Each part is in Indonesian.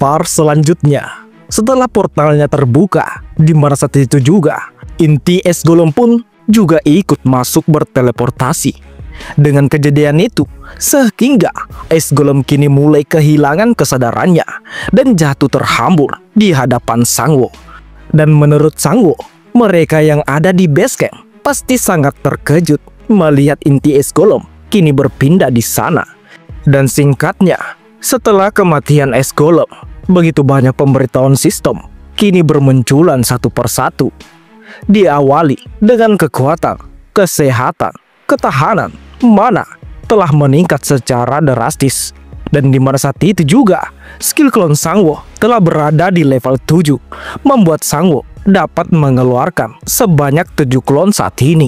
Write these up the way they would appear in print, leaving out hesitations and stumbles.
part selanjutnya. Setelah portalnya terbuka, di mana saat itu juga inti es golem pun juga ikut masuk berteleportasi. Dengan kejadian itu, sehingga es golem kini mulai kehilangan kesadarannya dan jatuh terhambur di hadapan Sangwo. Dan menurut Sangwo, mereka yang ada di base camp pasti sangat terkejut melihat inti es golem kini berpindah di sana. Dan singkatnya, setelah kematian es golem, begitu banyak pemberitahuan sistem kini bermunculan satu persatu. Diawali dengan kekuatan, kesehatan, ketahanan, mana telah meningkat secara drastis. Dan di mana saat itu juga, skill klon Sangwo telah berada di level 7, membuat Sangwo dapat mengeluarkan sebanyak 7 klon saat ini.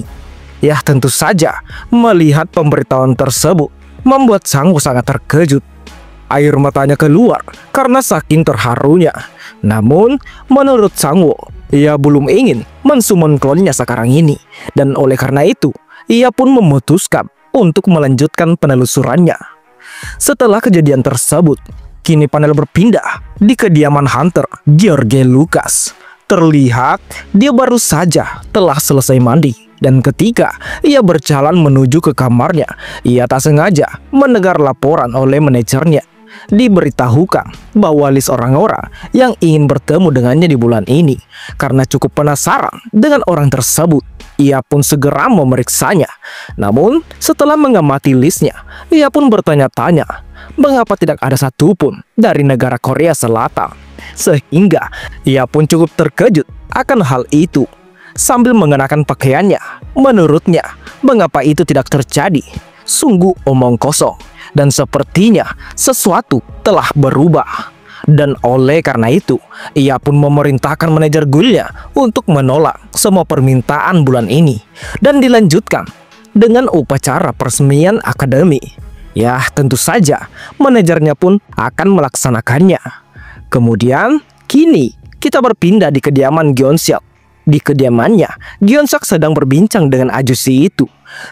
Ya tentu saja, melihat pemberitahuan tersebut membuat Sangwo sangat terkejut. Air matanya keluar karena saking terharunya. Namun, menurut Sangwo, ia belum ingin mensummon klonnya sekarang ini. Dan oleh karena itu, ia pun memutuskan untuk melanjutkan penelusurannya. Setelah kejadian tersebut, kini panel berpindah di kediaman Hunter George Lucas. Terlihat dia baru saja telah selesai mandi. Dan ketika ia berjalan menuju ke kamarnya, ia tak sengaja mendengar laporan oleh manajernya. Diberitahukan bahwa list orang-orang yang ingin bertemu dengannya di bulan ini. Karena cukup penasaran dengan orang tersebut, ia pun segera memeriksanya. Namun setelah mengamati listnya, ia pun bertanya-tanya mengapa tidak ada satupun dari negara Korea Selatan. Sehingga ia pun cukup terkejut akan hal itu. Sambil mengenakan pakaiannya, menurutnya mengapa itu tidak terjadi? Sungguh omong kosong. Dan sepertinya sesuatu telah berubah. Dan oleh karena itu, ia pun memerintahkan manajer guildnya untuk menolak semua permintaan bulan ini. Dan dilanjutkan dengan upacara peresmian akademi. Ya tentu saja, manajernya pun akan melaksanakannya. Kemudian, kini kita berpindah di kediaman Gyeonseok. Di kediamannya, Gyeonseok sedang berbincang dengan ajusi itu.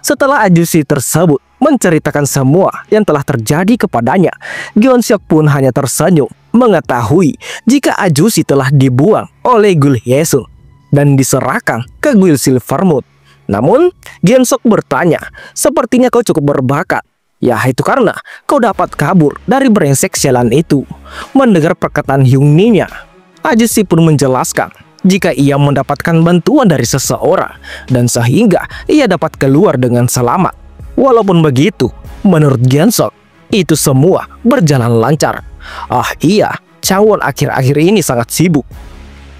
Setelah ajusi tersebut menceritakan semua yang telah terjadi kepadanya, Gyeonseok pun hanya tersenyum mengetahui jika ajusi telah dibuang oleh Gul Hyesun dan diserahkan ke Gul Silvermoon. Namun, Gyeonseok bertanya, sepertinya kau cukup berbakat. Ya itu karena kau dapat kabur dari brengsek sialan itu. Mendengar perkataan Hyungninya, ajusi pun menjelaskan jika ia mendapatkan bantuan dari seseorang dan sehingga ia dapat keluar dengan selamat. Walaupun begitu, menurut Gyeonseok, itu semua berjalan lancar. Ah iya, Changwon akhir-akhir ini sangat sibuk.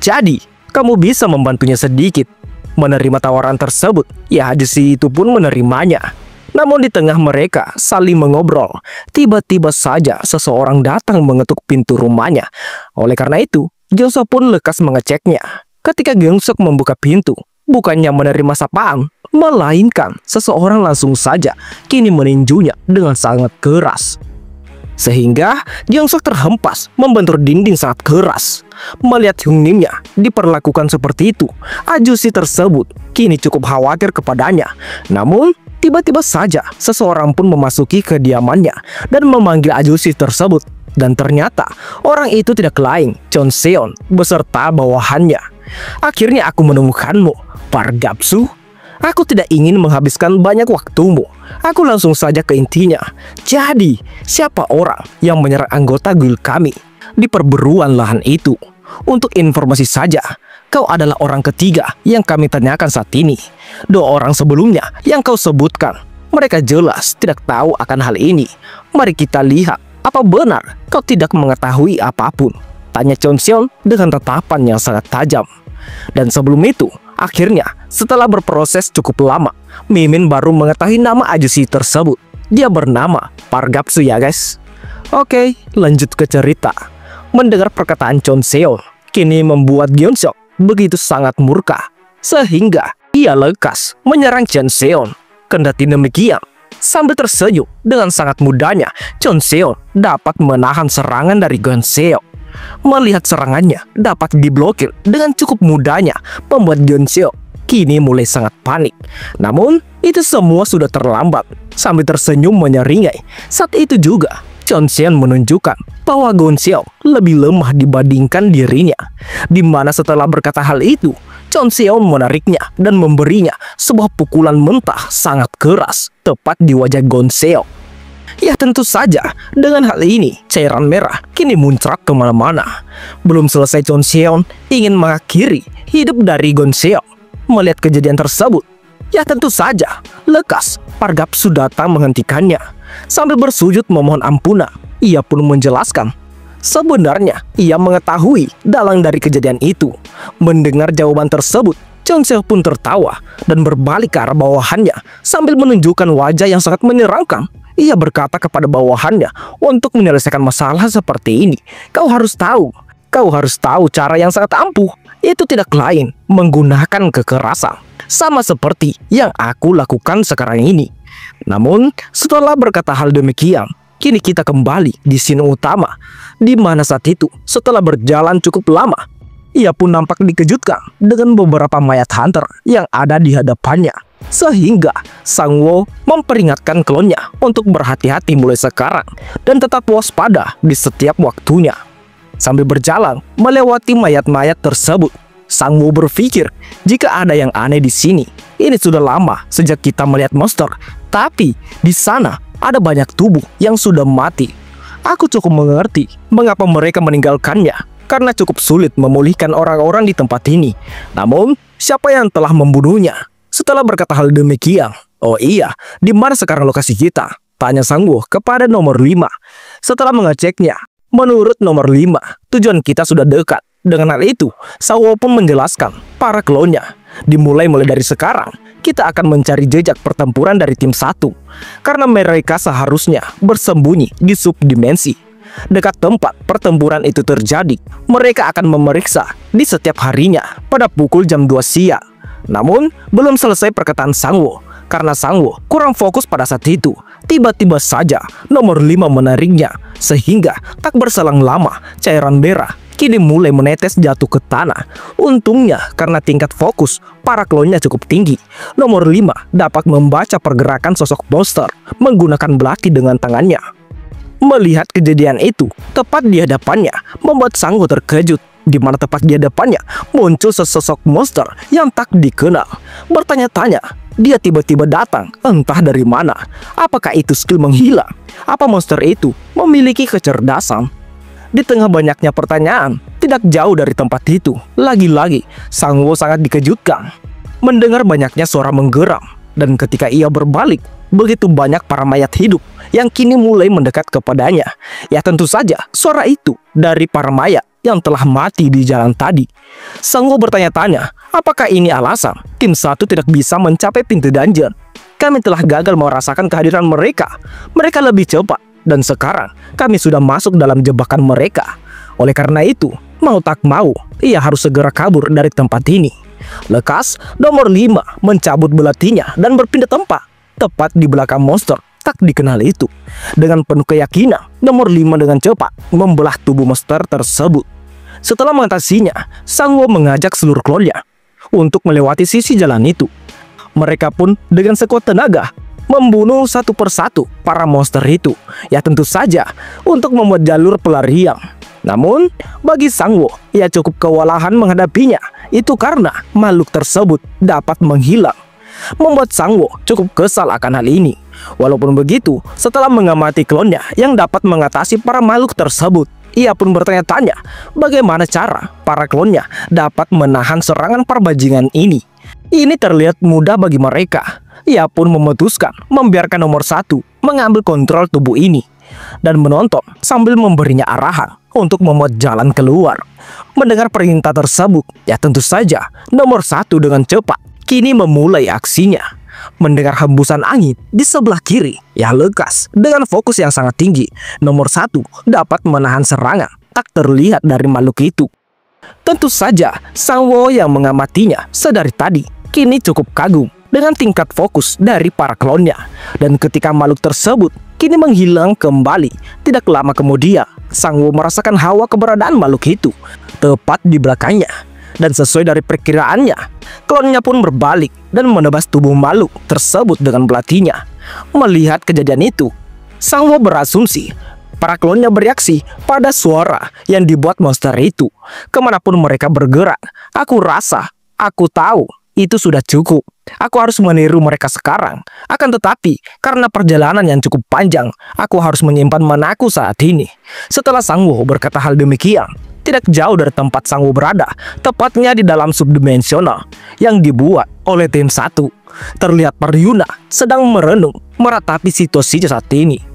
Jadi, kamu bisa membantunya sedikit. Menerima tawaran tersebut, ya ajusi itu pun menerimanya. Namun di tengah mereka saling mengobrol, tiba-tiba saja seseorang datang mengetuk pintu rumahnya. Oleh karena itu, Gyeonseok pun lekas mengeceknya. Ketika Gyeonseok membuka pintu, bukannya menerima sapaan, melainkan seseorang langsung saja kini meninjunya dengan sangat keras. Sehingga Gyeonseok terhempas membentur dinding sangat keras. Melihat Hyungnim-nya diperlakukan seperti itu, ajusi tersebut kini cukup khawatir kepadanya. Namun tiba-tiba saja seseorang pun memasuki kediamannya dan memanggil ajusi tersebut. Dan ternyata orang itu tidak lain Chon Seon beserta bawahannya. Akhirnya aku menemukanmu, Pargapsu. Aku tidak ingin menghabiskan banyak waktumu. Aku langsung saja ke intinya. Jadi, siapa orang yang menyerang anggota guild kami di perburuan lahan itu? Untuk informasi saja, kau adalah orang ketiga yang kami tanyakan saat ini. 2 orang sebelumnya yang kau sebutkan, mereka jelas tidak tahu akan hal ini. Mari kita lihat, apa benar kau tidak mengetahui apapun? Tanya Chon Seon dengan tatapan yang sangat tajam. Dan sebelum itu, akhirnya setelah berproses cukup lama, Mimin baru mengetahui nama ajusi tersebut. Dia bernama Pargapsu ya guys. Oke, lanjut ke cerita. Mendengar perkataan Chon Seon, kini membuat Gyeonseok begitu sangat murka. Sehingga ia lekas menyerang Chon Seon. Kendati demikian, sambil tersenyum dengan sangat mudahnya, Chon Seon dapat menahan serangan dari Gyeonseok. Melihat serangannya dapat diblokir dengan cukup mudahnya, membuat Gyeonseok kini mulai sangat panik. Namun itu semua sudah terlambat. Sambil tersenyum menyeringai, saat itu juga Chon Seon menunjukkan bahwa Gon Xiao lebih lemah dibandingkan dirinya. Di mana setelah berkata hal itu, Chon Seon menariknya dan memberinya sebuah pukulan mentah sangat keras tepat di wajah Gon Xiao. Ya tentu saja, dengan hal ini cairan merah kini muncrat kemana-mana. Belum selesai Chon Seon ingin mengakhiri hidup dari Gon Xiao. Melihat kejadian tersebut, ya tentu saja lekas Pargapsu datang menghentikannya. Sambil bersujud memohon ampunan, ia pun menjelaskan sebenarnya ia mengetahui dalang dari kejadian itu. Mendengar jawaban tersebut, Chon Seon pun tertawa dan berbalik ke arah bawahannya sambil menunjukkan wajah yang sangat menyeramkan. Ia berkata kepada bawahannya untuk menyelesaikan masalah seperti ini. Kau harus tahu cara yang sangat ampuh. Itu tidak lain menggunakan kekerasan. Sama seperti yang aku lakukan sekarang ini. Namun setelah berkata hal demikian, kini kita kembali di scene utama. Di mana saat itu setelah berjalan cukup lama, ia pun nampak dikejutkan dengan beberapa mayat hunter yang ada di hadapannya. Sehingga Sangwoo memperingatkan klonnya untuk berhati-hati mulai sekarang dan tetap waspada di setiap waktunya. Sambil berjalan melewati mayat-mayat tersebut, Sangwoo berpikir jika ada yang aneh di sini. Ini sudah lama sejak kita melihat monster, tapi di sana ada banyak tubuh yang sudah mati. Aku cukup mengerti mengapa mereka meninggalkannya, karena cukup sulit memulihkan orang-orang di tempat ini. Namun, siapa yang telah membunuhnya? Setelah berkata hal demikian, oh iya, di mana sekarang lokasi kita? Tanya Sangwoo kepada nomor 5. Setelah mengeceknya, menurut nomor 5, tujuan kita sudah dekat. Dengan hal itu, Sangwoo pun menjelaskan para klonnya. Mulai dari sekarang, kita akan mencari jejak pertempuran dari tim 1. Karena mereka seharusnya bersembunyi di subdimensi. Dekat tempat pertempuran itu terjadi, mereka akan memeriksa di setiap harinya pada pukul jam 2 siang. Namun, belum selesai perkataan Sangwoo. Karena Sangwoo kurang fokus pada saat itu, tiba-tiba saja nomor 5 menariknya. Sehingga tak berselang lama, cairan merah kini mulai menetes jatuh ke tanah. Untungnya karena tingkat fokus para klonnya cukup tinggi, nomor 5 dapat membaca pergerakan sosok monster menggunakan belati dengan tangannya. Melihat kejadian itu tepat di hadapannya membuat Sangwoo terkejut. Di mana tepat di hadapannya muncul sesosok monster yang tak dikenal. Bertanya-tanya, dia tiba-tiba datang entah dari mana. Apakah itu skill menghilang? Apa monster itu memiliki kecerdasan? Di tengah banyaknya pertanyaan, tidak jauh dari tempat itu, lagi-lagi Sangwoo sangat dikejutkan mendengar banyaknya suara menggeram. Dan ketika ia berbalik, begitu banyak para mayat hidup yang kini mulai mendekat kepadanya. Ya tentu saja suara itu dari para mayat yang telah mati di jalan tadi. Sangwoo bertanya-tanya, apakah ini alasan tim 1 tidak bisa mencapai pintu dungeon? Kami telah gagal merasakan kehadiran mereka. Mereka lebih cepat, dan sekarang kami sudah masuk dalam jebakan mereka. Oleh karena itu, mau tak mau, ia harus segera kabur dari tempat ini. Lekas, nomor 5 mencabut belatinya dan berpindah tempat, tepat di belakang monster tak dikenal itu. Dengan penuh keyakinan, nomor 5 dengan cepat membelah tubuh monster tersebut. Setelah mengatasinya, Sangwoo mengajak seluruh klonnya untuk melewati sisi jalan itu. Mereka pun dengan sekuat tenaga membunuh satu persatu para monster itu. Ya tentu saja untuk membuat jalur pelarian. Namun, bagi Sangwoo, ia cukup kewalahan menghadapinya. Itu karena makhluk tersebut dapat menghilang. Membuat Sangwoo cukup kesal akan hal ini. Walaupun begitu, setelah mengamati klonnya yang dapat mengatasi para makhluk tersebut, ia pun bertanya-tanya bagaimana cara para klonnya dapat menahan serangan perbajingan ini. Ini terlihat mudah bagi mereka. Ia pun memutuskan membiarkan nomor 1 mengambil kontrol tubuh ini dan menonton sambil memberinya arahan untuk membuat jalan keluar. Mendengar perintah tersebut, ya tentu saja nomor 1 dengan cepat kini memulai aksinya. Mendengar hembusan angin di sebelah kiri, ya lekas dengan fokus yang sangat tinggi, nomor 1 dapat menahan serangan tak terlihat dari makhluk itu. Tentu saja Sangwoo yang mengamatinya sedari tadi kini cukup kagum dengan tingkat fokus dari para klonnya. Dan ketika makhluk tersebut kini menghilang kembali, tidak lama kemudian Sangwoo merasakan hawa keberadaan makhluk itu tepat di belakangnya. Dan sesuai dari perkiraannya, klonnya pun berbalik dan menebas tubuh makhluk tersebut dengan belatinya. Melihat kejadian itu, Sangwoo berasumsi Para klonnya bereaksi pada suara yang dibuat monster itu. Kemanapun mereka bergerak, aku rasa, aku tahu, itu sudah cukup. Aku harus meniru mereka sekarang. Akan tetapi, karena perjalanan yang cukup panjang, aku harus menyimpan manaku saat ini. Setelah Sangwoo berkata hal demikian, tidak jauh dari tempat Sangwoo berada, tepatnya di dalam subdimensional yang dibuat oleh tim 1. Terlihat Paryuna sedang merenung meratapi situasi saat ini.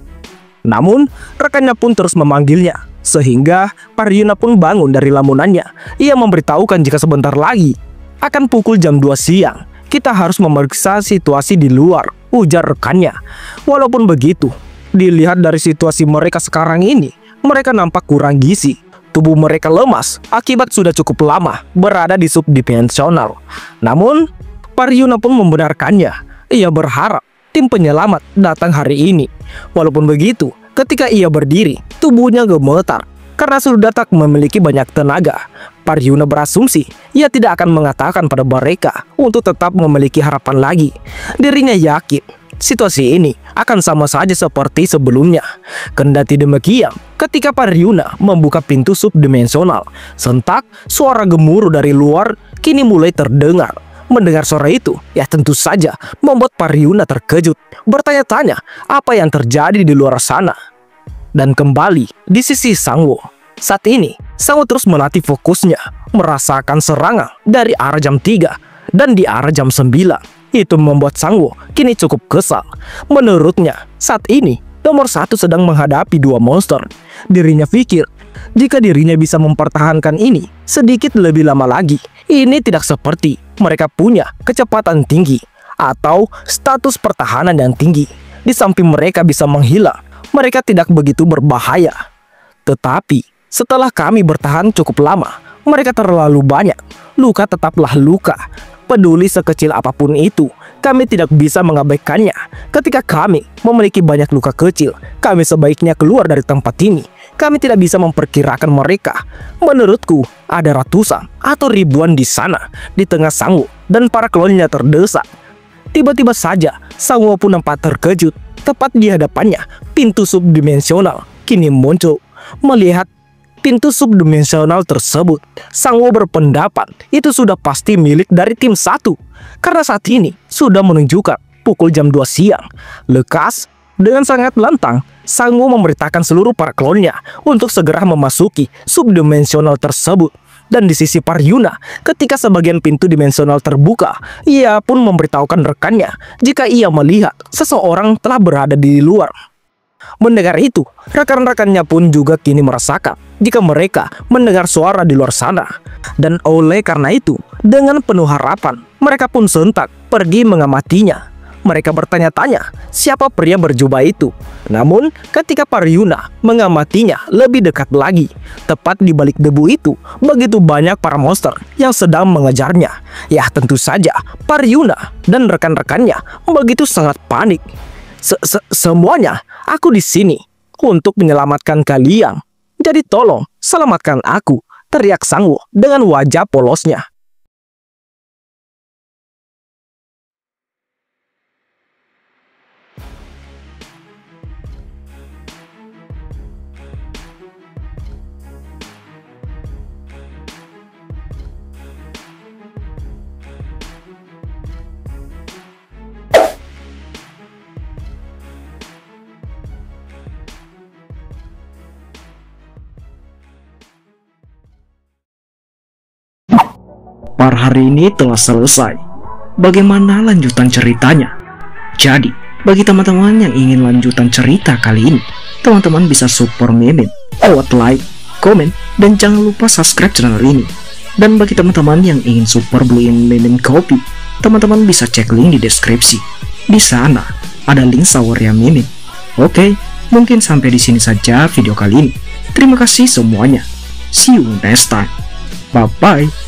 Namun, rekannya pun terus memanggilnya, sehingga Paryuna pun bangun dari lamunannya. Ia memberitahukan jika sebentar lagi akan pukul jam 2 siang. Kita harus memeriksa situasi di luar, ujar rekannya. Walaupun begitu, dilihat dari situasi mereka sekarang ini, mereka nampak kurang gizi. Tubuh mereka lemas akibat sudah cukup lama berada di subdimensional. Namun, Paryuna pun membenarkannya. Ia berharap tim penyelamat datang hari ini. Walaupun begitu, ketika ia berdiri, tubuhnya gemetar karena sudah tak memiliki banyak tenaga. Paryuna berasumsi ia tidak akan mengatakan pada mereka untuk tetap memiliki harapan lagi. Dirinya yakin situasi ini akan sama saja seperti sebelumnya. Kendati demikian, ketika Paryuna membuka pintu subdimensional, sentak suara gemuruh dari luar kini mulai terdengar. Mendengar suara itu, ya tentu saja membuat Paryuna terkejut, bertanya-tanya apa yang terjadi di luar sana. Dan kembali di sisi Sangwoo. Saat ini, Sangwoo terus melatih fokusnya, merasakan serangan dari arah jam 3 dan di arah jam 9. Itu membuat Sangwoo kini cukup kesal. Menurutnya, saat ini nomor 1 sedang menghadapi 2 monster. Dirinya pikir, jika dirinya bisa mempertahankan ini sedikit lebih lama lagi, ini tidak seperti mereka punya kecepatan tinggi atau status pertahanan yang tinggi. Di samping mereka bisa menghilang, mereka tidak begitu berbahaya. Tetapi, setelah kami bertahan cukup lama, mereka terlalu banyak. Luka tetaplah luka. Peduli sekecil apapun itu, kami tidak bisa mengabaikannya. Ketika kami memiliki banyak luka kecil, kami sebaiknya keluar dari tempat ini. Kami tidak bisa memperkirakan mereka. Menurutku, ada ratusan atau ribuan di sana, di tengah Sangwoo dan para klonnya terdesak. Tiba-tiba saja, Sangwoo pun nampak terkejut. Tepat di hadapannya, pintu subdimensional kini muncul. Melihat pintu subdimensional tersebut, Sangwoo berpendapat itu sudah pasti milik dari tim 1. Karena saat ini sudah menunjukkan pukul jam 2 siang. Lekas, dengan sangat lantang, Sangwoo memerintahkan seluruh para klonnya untuk segera memasuki subdimensional tersebut. Dan di sisi Paryuna, ketika sebagian pintu dimensional terbuka, ia pun memberitahukan rekannya jika ia melihat seseorang telah berada di luar. Mendengar itu, rekan-rekannya pun juga kini merasakan jika mereka mendengar suara di luar sana. Dan oleh karena itu, dengan penuh harapan, mereka pun sontak pergi mengamatinya. Mereka bertanya-tanya siapa pria berjubah itu. Namun, ketika Paryuna mengamatinya lebih dekat lagi, tepat di balik debu itu, begitu banyak para monster yang sedang mengejarnya. Ya, tentu saja Paryuna dan rekan-rekannya begitu sangat panik. Semuanya, aku di sini untuk menyelamatkan kalian. Jadi tolong selamatkan aku, teriak Sangwoo dengan wajah polosnya. Per hari ini telah selesai. Bagaimana lanjutan ceritanya? Jadi, bagi teman-teman yang ingin lanjutan cerita kali ini, teman-teman bisa support Mimin lewat like, komen, dan jangan lupa subscribe channel ini. Dan bagi teman-teman yang ingin support beliin Mimin kopi, teman-teman bisa cek link di deskripsi. Di sana ada link sawernya Mimin. Oke, mungkin sampai di sini saja video kali ini. Terima kasih semuanya. See you next time. Bye bye.